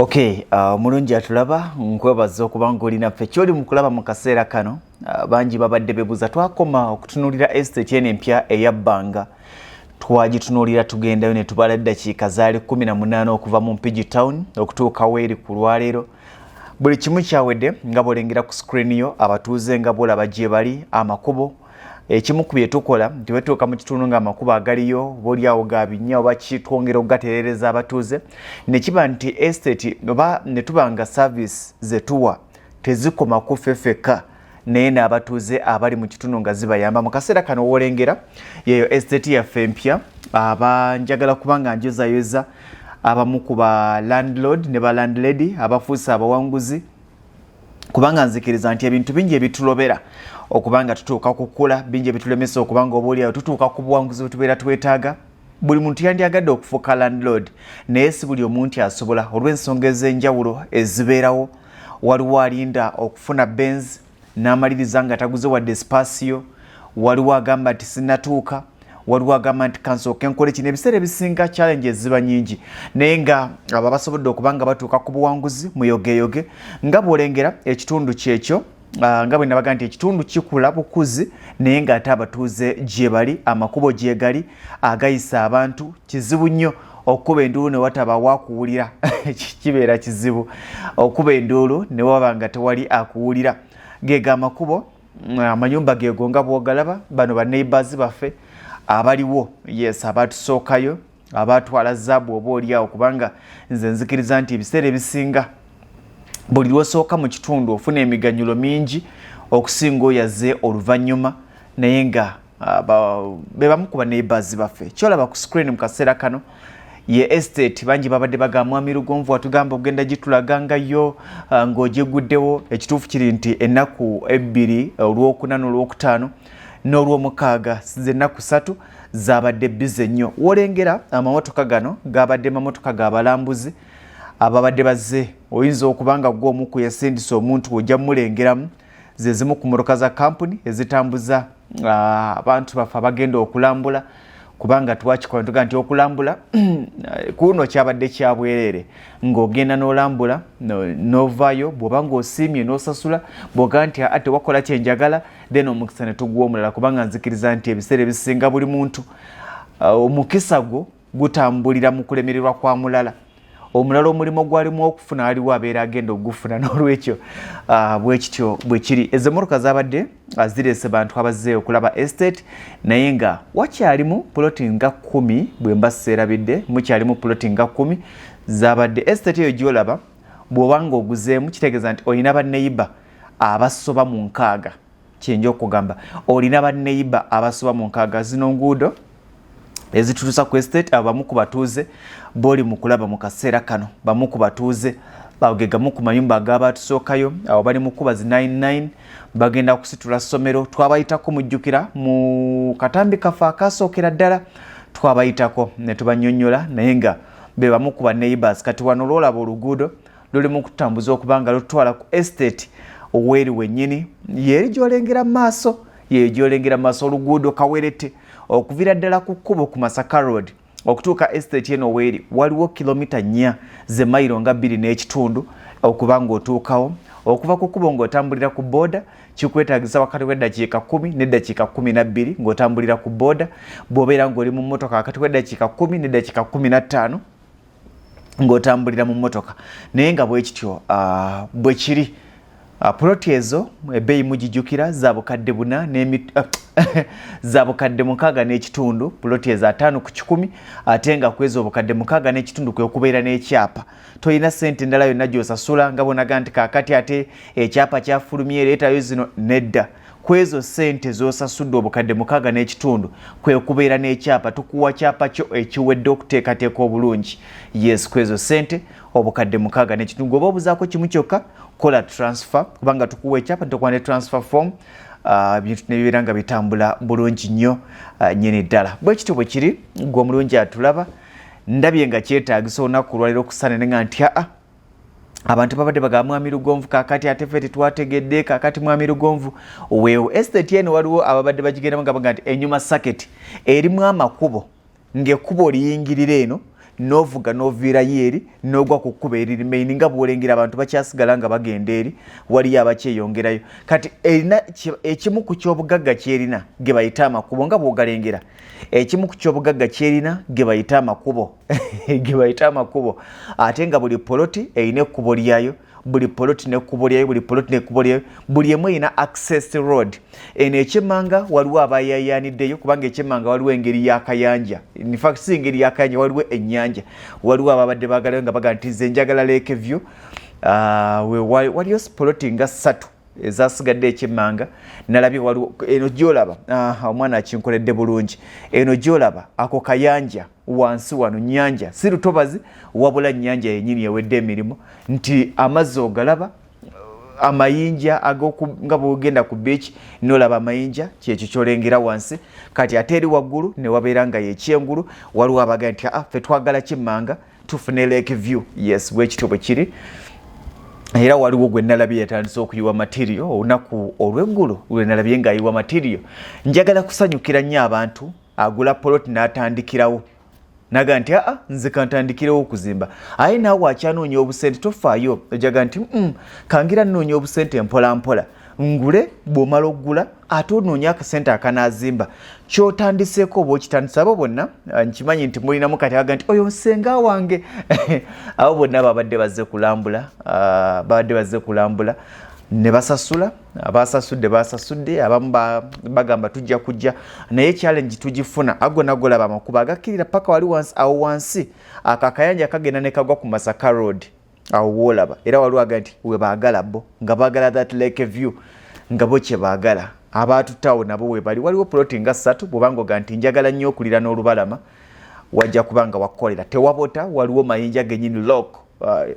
Okay, mulungi atulaba nkwebaza okubanga olina ffe kyoli mu kulaba mu kaseera kano. Bangi babadde bebuuza twakoma okutunuulira estate eno empya eyabbanga. Twagitunuulira tugendayo ne tubala eddakiika zaali 18 okuva mu Mpigi town okutuuka weeri ku lwaleero. Buli kimu kyawedde nga bw'olengera ku screen yo abatuuze nga bw'olaba gye bali amakubo. Ekimu ku bye tukola nti bwe tutuuka mu kitundu ng'amakubo agaliyo boolyawo ga binnya oba kitwongera okugatereereza abatuuze ne kiba nti estate oba ne tuba nga service ze tuwa tezikoma ku ffeffeka naye n'abatuuze abali mu kitundu nga zibayamba. Mu kaseera kano w'olengera yeeyo estate yaffe empya abanjagala kubanga njozayoza abamu ku ba landlord ne ba landlady abafuuse abawanguzi kubanga nzikiriza nti ebintu bingi ebitulobera okubanga tutuuka kukula bingi ebitulemesa okubanga oboolyawo tutuuka ku buwanguzi bwetubeera twetaaga. Buli muntu yandyagadde okufuuka landlord naye si buli omuntu asobola olw'ensonga ez'enjawulo ezibeerawo. Waliwo alinda okufuna benz n'amaliriza nga taguze wadde spasiyo, waliwo agamba nti sinnatuuka, waliwo agamba nti kansooke nkole kino. Ebiseera ebisinga challenge ziba nyingi naye nga abo basobodde okubanga batuuka ku buwanguzi muyogeyoge nga bw'olengera ekitundu kyekyo. Nga bwe nabaga nti ekitundu kikula bukuzi naye ng'ate abatuuze gye bali amakubo gye gali agayisa abantu kizibu nnyo okuba enduulu ne wataba waakuwulira kibeera kizibu okuba enduulu ne waba nga tewali akuwulira. Geega amakubo amayumba geego nga bw'ogalaba bano ba neighbours baffe abaliwo yes abatusookayo abatwala zaabu oba olyawo kubanga nze nzikiriza nti ebiseera ebisinga buli lwosooka mu kitundu ofuna emiganyulo mingi okusinga oyaze oluvannyuma naye nga be bamu ku ba neighbours baffe. Kyolaba ku screen mu kaseera kano ye estate bangi babadde bagamba Mwami Lugonvu watugamba ogenda gitulagangayo ng'ogiguddewo. Ekituufu kiri nti ennaku 2 olwokuna n'olwokutaano n'olwomukaaga size ennaku 3 zabadde bize nnyo. Wolengera amamotoka gano gabadde mamotoka g'abalambuzi ababadde bazze oyinza okubanga gw'omu ku yasindisa omuntu ojja mulengeramu ze zimu ku motoka za kampuni ezitambuza abantu baffe abagenda okulambula kubanga twakikola tuga nti okulambula kuno kyabadde kyabwerere ng'ogenda n'olambula n'ovaayo bw'oba ng'osiimye n'osasula bw'oga nti ate wakola kyenjagala then omukisa ne tugwa omulala kubanga nzikiriza nti ebiseera ebisinga buli muntu omukisa gwo gutambulira mu kulemererwa kwa mulala. Omulala omulimo gwalimu okufuna aliwo abeera agenda okugufuna n'olwekyo bwekityo bwe kiri. Ezo emmotoka zabadde zireese bantu abazze okulaba estate naye nga wakyalimu puloti nga 10 bwe mba seerabidde mukyalimu puloti nga 10 zabadde. Estate eyo gy'olaba bw'oba ng'oguzeemu kitegeeza nti olina banneiba abasoba mu 6 kyenja okugamba olina banneiba abasoba mu 6. Zino nguudo ezitutuusa ku estate abo bamu ku batuuze boli mu kulaba mu kaseera kano bamu ku batuuze bagegamu ku mayumba ag'abatusookayo abo bali mu kuba zi 99 bagenda kusitula ssomero twabayitako mujjukira mu katambi kafe akasookera ddala twabayitako ne tubannyonnyola naye nga be bamu ku ba neighbours. Kati wano lwolaba oluguudo luli mu kutambuza okubanga lutwala ku estate oweeri wennyini yeeri gy'olengera mu maaso yeeyo gy'olengera mu maaso oluguudo kawerete okuvira ddala ku kkubo ku Masaka Road okutuuka estate eno weeri waliwo kilomita 4 ze mayiro nga 2 n'ekitundu okuba ng'otuukawo. Okuva ku kkubo ng'otambulira ku booda kikwetaagisa wakati w'eddakiika 10 n'eddakiika 12 ng'otambulira ku booda. Bw'obeera ng'oli mu mmotoka wakati w'eddakiika 10 n'eddakiika 15 ng'otambulira mu mmotoka naye nga bwe kityo bwe kiri. Puloti ezo ebbeeyi mugijjukira za bukadde 4 za bukadde 6 n'ekitundu puloti ezo 5 ku 10 ate nga kwezo obukadde 6 n'ekitundu kwe kubeera n'ekyapa toyina ssente endala yonna gy'osasula nga bonaga nti kaakati ate ekyapa kyafulumye leetayo zino nedda. Kwezo ssente z'osasudde obukadde 6 n'ekitundu kwe kubeera n'ekyapa tukuwa kyapa kyo ekiwedde okuteekateeka obulungi. Yes kwezo ssente obukadde 6 n'ekitundu goba obuzaako kimu kyokka kola transfer kubanga tukuwa ekyapa tukuwa ne transfer form bintu nebibeera nga bitambula bulungi nnyo nnyini ddala. Bwe kityo bwe kiri gwe omulungi atulaba ndabye nga kyetaagisa olunaku lwaleero okusaana nga nti abantu babadde bagamba Mwami Lugonvu kaakati ate ffe tetwategedde kaakati Mwami Lugonvu weewo estate eno waliwo ababadde bagigendamu nga baga nti enyuma saketi erimu amakubo ng'ekkubo liyingirira eno novuga novira yeri nogwa ku kkuba eriri nga bwolengera abantu bakyasigala nga bagenda eri wali abakyeyongerayo kati erina ekimu ku kyobugagga kyerina ge bayita amakubo nga bwogalengera ekimu ku kyobugagga kyerina ge bayita amakubo ge bayita amakubo ate nga buli poloti erina ekkubo lyayo buli poloti n'ekkubo lyayo buli poloti n'ekkubo lyayo buli emu erina access road eno ekyemmanga waliwo abayayaniddeyo kubanga ekyemmanga waliwo engeri y'akayanja in fact si engeri y'akayanja waliwo ennyanja waliwo ababadde baagalayo nga baga nti nze njagala Lake View waliyo poloti nga 3 ezasigadde ekyemmanga nalabye waliwo eno gyolaba omwana akinkoledde bulungi eno gyolaba ako kayanja wansi wano nyanja si lutobazi wabula nyanja yenyini ewedde emirimu nti amazzi ogalaba amayinja nga bwogenda ku beach nolaba amayinja kyekyo kyolengera wansi kati ate eri waggulu ne wabeera nga yekyengulu waliwo abaga nti ffe twagala kimmanga tufune Lake View yes bwekityo bwe kiri era waliwo gwe nalabye yatandise okuyiwa material olunaku olw'eggulu lwe nalabye ng'ayiwa material njagala kusanyukira nnyo abantu agula poloti n'atandikirawo naga nti nze kantandikirewo okuzimba aye naawe akyanoonya obusente tofaayo ojaga nti kangira nnoonya obusente mpola mpola ngule bw'omala oggula ate onoonya akasente akanazimba kyotandiseeko oba okitandisa abo bonna nkimanyi nti mulinamu kati aga nti oyo nsenga wange abo bonna babadde bazze kulambula ne basasula basasudde abamu bagamba tujja kujja naye challenge tugifuna agonagolaba amakuba agakkirira paka wali wansi akakayanja kagenda ne kagwa ku Masaka Road awo wolaba era waliwo aga nti we baagala bo nga baagala that Lake View nga bo kye baagala abaatutawo nabo we bali waliwo poloti nga 3 bwobanga oga nti njagala nnyo okulira n'olubalama wajja kubanga wakolera tewabota waliwo mayinja genyini lock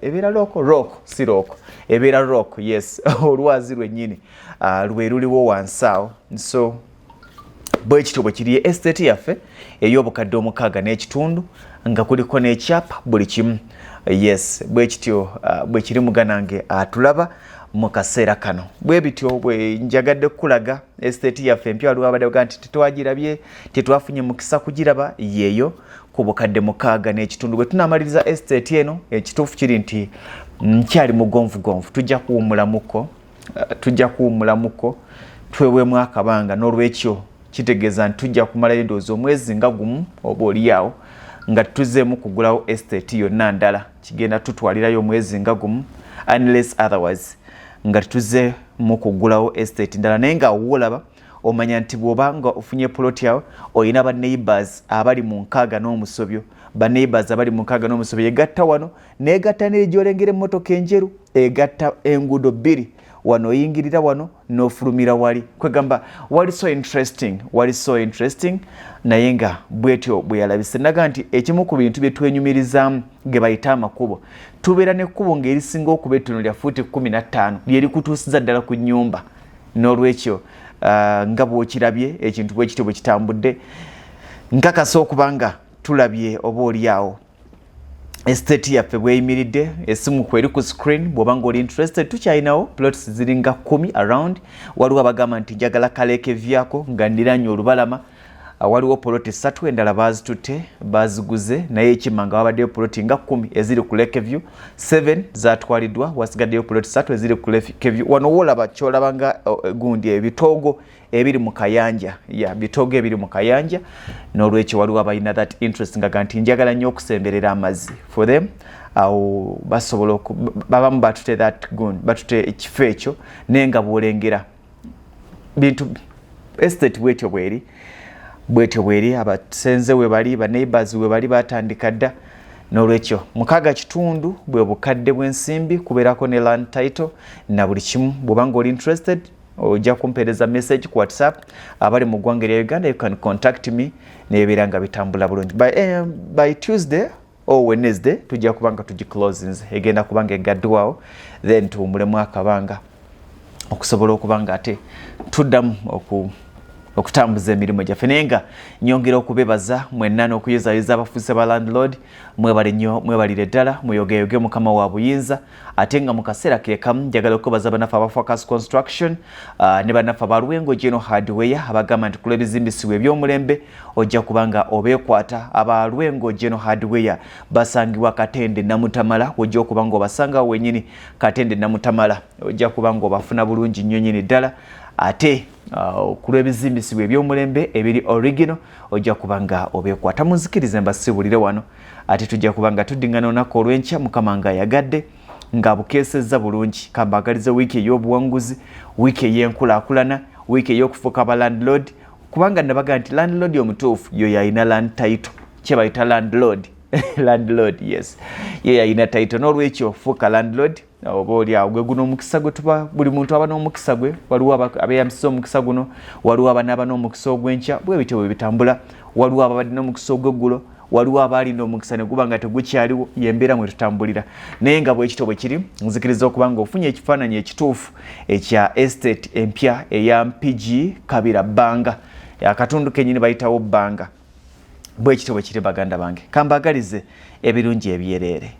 ebeera rock si rock ebeera rock yes olwazi lwennyini lwe luliwo wansi awo so bwekityo bwe kiri estate yaffe ey'obukadde 6 n'ekitundu nga kuliko n'ekyapa buli kimu yes bwekityo bwe kiri muganange atulaba mu kaseera kano bwe bityo bwe njagadde kulaga estate yaffe empya waliwo abadde baga nti tetwagirabye tetwafunye mukisa kugiraba yeeyo ku bukadde 6 n'ekitundu bwe tunamaliriza estate eno ekituufu kiri nti nkyali mugonvugonvu tujja kuwumulamuko tweweemu akabanga n'olwekyo kitegeeza nti tujja kumalayo endowooza omwezi nga gumu oba oliawo nga tuzeemu kugulawo estate yonna ndala kigenda tutwalirayo omwezi nga gumu unless otherwise nga tuzeemu kugulawo estate ndala naye nga woolaba omanya nti bw'oba nga ofunye poloti yawe olina banneighbours abali mu 6 n'omusobyo banneighbours abali mu 6 n'omusobyo egatta wano n'egatta n'egyolengera emmotoka enjeru egatta enguudo 2 wano oyingirira wano n'ofulumira wali kwegamba wali so interesting naye nga bwetyo bwe yalabise naga nti ekimu ku bintu bye twenyumirizaamu ge bayita amakubo tubeera n'ekkubo ng'erisinga okuba ettono lya fuuti 15 lyerikutuusiza ddala ku nnyumba n'olwekyo nga bw'okirabye ekintu bwe kityo bwe kitambudde nkakasa okuba nga tulabye oba oliawo estate yaffe bweyimiridde esimu kweri ku screen bw'oba ng'oli interested tukyalinawo plots ziringa 10 around waliwo abagamba nti njagala Lake View nga ndiranye olubalama waliwo poloti 3 endala bazitutte baziguze naye ekimmanga wabaddeyo poloti nga 10 eziri ku Lake View 7 zatwaliddwa wasigaddeyo poloti 3 eziri ku Lake View wano woolaba kyolaba nga gundi ebitoogo ebiri mu kayanja bitoogo ebiri mu kayanja n'olwekyo waliwo abalina that interest nga nti njagala nnyo okusemberera amazzi for them awo basobola babamu batute ekifo ekyo naye nga bwolengera bintu estate bwetyo bweri abasenze we bali banneighbours we bali batandika dda n'olwekyo 6 kitundu bwe bukadde bw'ensimbi kubeerako ne land title na buli kimu bw'oba ng'oli interested ojja kumpeereza message ku WhatsApp abali mu ggwanga lya Uganda you can contact me nebeera nga bitambula bulungi by Tuesday or Wednesday tujja kubanga tugiclosinze egenda kubanga egaddwawo then tuwumulemu akabanga okusobola okubanga ate tuddamu okutambuza emirimu gyaffe nenga nyongera okubebaza mwenna n'okuyezayeza abafuuse ba landlord mwebale nnyo mwebalire ddala muyogeyoge mukama wa buyinza ate nga mu kaseera ke kamu njagala okubaza bannaffe aba Focus Construction ne bannaffe aba Lwengo General Hardware abagamba nti kulwa ebizimbisibwa eby'omulembe ojja kubanga obeekwata aba Lwengo General Hardware basangibwa Katende Namutamala ojja okubanga obasanga wennyini Katende Namutamala ojja kubanga obafuna bulungi nnyo nnyini ddala ate kulwa ebizimbisibwa eby'omulembe ebiri original ojja kubanga obeekwata munzikirize mbasibulire wano ate tujja kubanga tuddingana olunaku olw'enkya mukama nga yagadde nga bukeesezza bulungi kambagaliza wiiki ey'obuwanguzi wiiki ey'enkulaakulana wiiki ey'okufuuka aba landlord kubanga nabaga nti landlord omutuufu yo yalina land title kye bayita landlord landlord yes ye yalina title n'olwekyo fuuka landlord oba oli awo gwe guno omukisa gwe tuba buli muntu aba n'omukisa gwe waliwo abeeyambisa omukisa guno waliwo abanaaba n'omukisa ogw'enkya bwe bityo bwe bitambula waliwo ababadde n'omukisa ogw'eggulo waliwo abaalina omukisa ne guba nga tegukyaliwo yembeera mwe tutambulira naye nga bwekito bwe kiri nzikiriza okuba nga ofunye ekifaananyi ekituufu ekya estate empya eya Mpigi Kabira bbanga akatundu kennyini bayitawo bbanga bwekito bwe kiri baganda bange kambagalize ebirungi ebyereere.